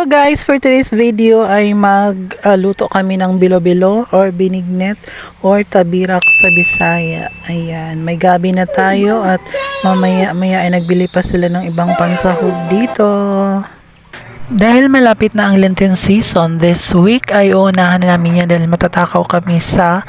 Guys, for today's video ay magluto kami ng bilo-bilo or binignet or tabirak sa Bisaya. Ayan, may gabi na tayo at mamaya-maya ay nagbili pa sila ng ibang pansahog dito. Dahil malapit na ang Lenten season, this week ay uunahan na namin yan dahil matatakaw kami sa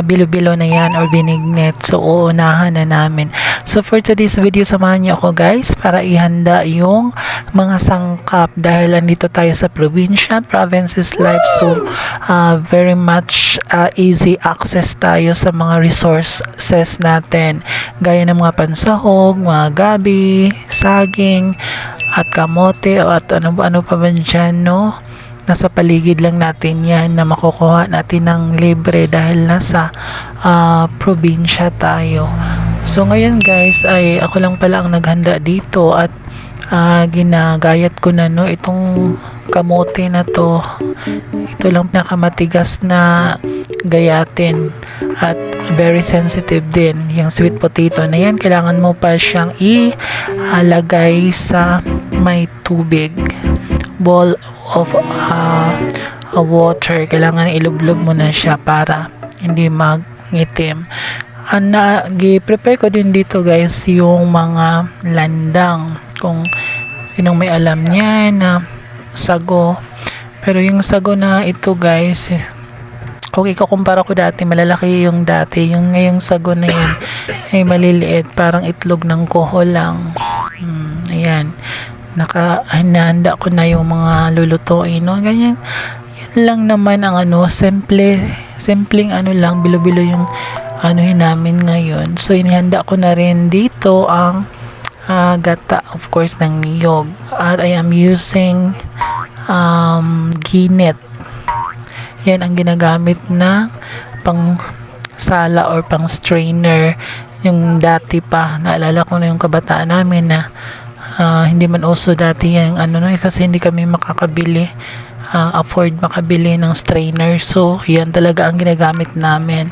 bilo-bilo na yan or binignet. So, uunahan na namin. So, for today's video, samahan niyo ako guys para ihanda yung mga sangkap dahil andito tayo sa probinsya, provinces life. So, very much easy access tayo sa mga resources natin. Gaya ng mga pansahog, mga gabi, saging, at kamote at ano pa ba dyan, no? Nasa paligid lang natin yan na makukuha natin ng libre dahil nasa probinsya tayo. So ngayon guys ay ako lang pala ang naghanda dito at ginagayat ko na, no, itong kamote na to. Ito lang pinakamatigas na gayatin at very sensitive din. Yung sweet potato na yan, kailangan mo pa siyang ilagay sa may tubig, bowl of water. Kailangan ilublob mo na siya para hindi magngitim. Gi-prepare ko din dito guys yung mga landang, kung sinong may alam niya na sago. Pero yung sago na ito guys, kung ikukumpara ko dati, malalaki yung dati. Yung ngayong sago na yun ay maliliit, parang itlog ng kuho lang. Ayan, nakahanda ko na yung mga lulutuin, no? Ganyan, yan lang naman ang simpleng lang, bilo-bilo yung namin ngayon. So inihanda ko na rin dito ang gata, of course, ng niyog. At I am using ginet. Yan ang ginagamit na pang sala or pang strainer. Yung dati pa, naalala ko na yung kabataan namin na hindi man uso dati yan, kasi hindi kami afford makabili ng strainer. So yan talaga ang ginagamit namin.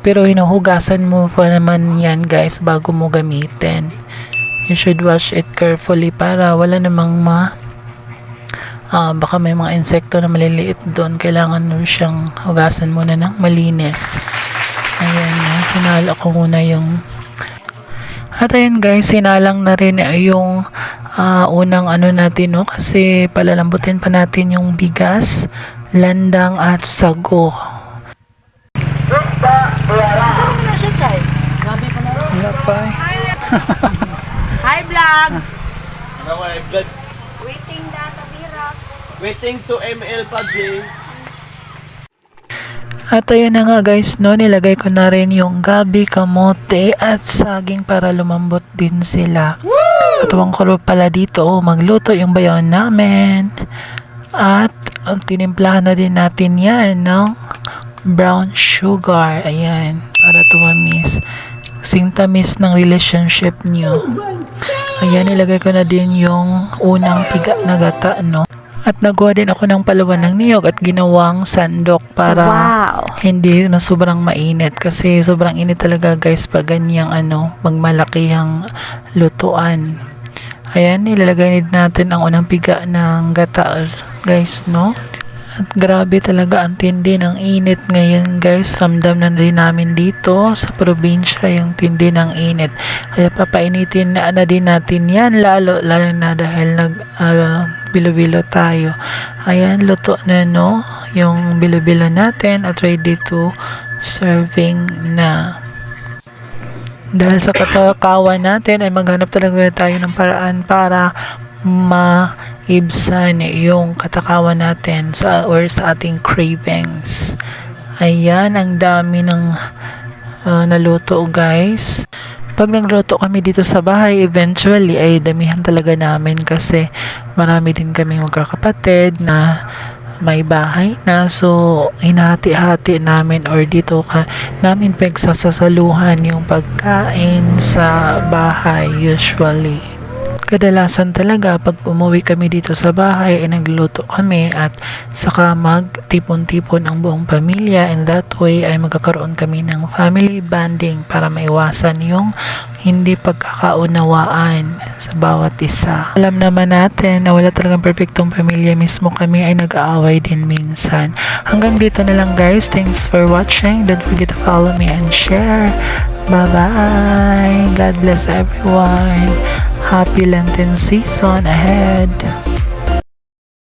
Pero hinuhugasan mo pa naman yan guys bago mo gamitin. You should wash it carefully para wala namang baka may mga insekto na maliliit doon. Kailangan mo siyang hugasan muna ng malinis. Ayan, sinala ko muna yung at ayan guys, sinalang na rin yung unang natin, no? Kasi palalambutin pa natin yung bigas, landang at sago. Hi vlog. Vlog. Waiting data birak. Waiting to ML pa, Jay. At ayun na nga guys, no, nilagay ko na rin yung gabi, kamote at saging para lumambot din sila. At huwag ko pala dito magluto yung bayaw namin. At tinimplahan na din natin yan ng brown sugar. Ayan, para tumamis. Singtamis ng relationship niyo. Ayan, nilagay ko na din yung unang piga na gata, no? At nagawa din ako ng palawan ng niyog at ginawang sandok para hindi na sobrang mainit. Kasi sobrang init talaga guys pag ganyang magmalakihang lutuan. Ayan, nilalagay natin ang unang piga ng gata guys, no? At grabe talaga ang tindi ng init ngayon guys. Ramdam na rin namin dito sa probinsya yung tindi ng init. Kaya papainitin na din natin yan lalo na dahil bilo-bilo tayo. Ayan, luto na, no, yung bilo-bilo natin at ready to serving na. Dahil sa katakawan natin ay maghanap talaga tayo ng paraan para maibsan yung katakawan natin sa ating cravings. Ayan, ang dami ng naluto guys. Pag nagluto kami dito sa bahay, eventually ay damihan talaga namin kasi marami din kaming magkakapatid na may bahay na. So hinati-hati namin or dito namin pagsasasaluhan yung pagkain sa bahay usually. Kadalasan talaga pag umuwi kami dito sa bahay ay nagluluto kami at saka magtipon-tipon ang buong pamilya, and that way ay magkakaroon kami ng family bonding para maiwasan yung hindi pagkakaunawaan sa bawat isa. Alam naman natin na wala talagang perfectong pamilya, mismo kami ay nag-aaway din minsan. Hanggang dito na lang guys. Thanks for watching. Don't forget to follow me and share. Bye-bye. God bless everyone. Happy Lenten season ahead.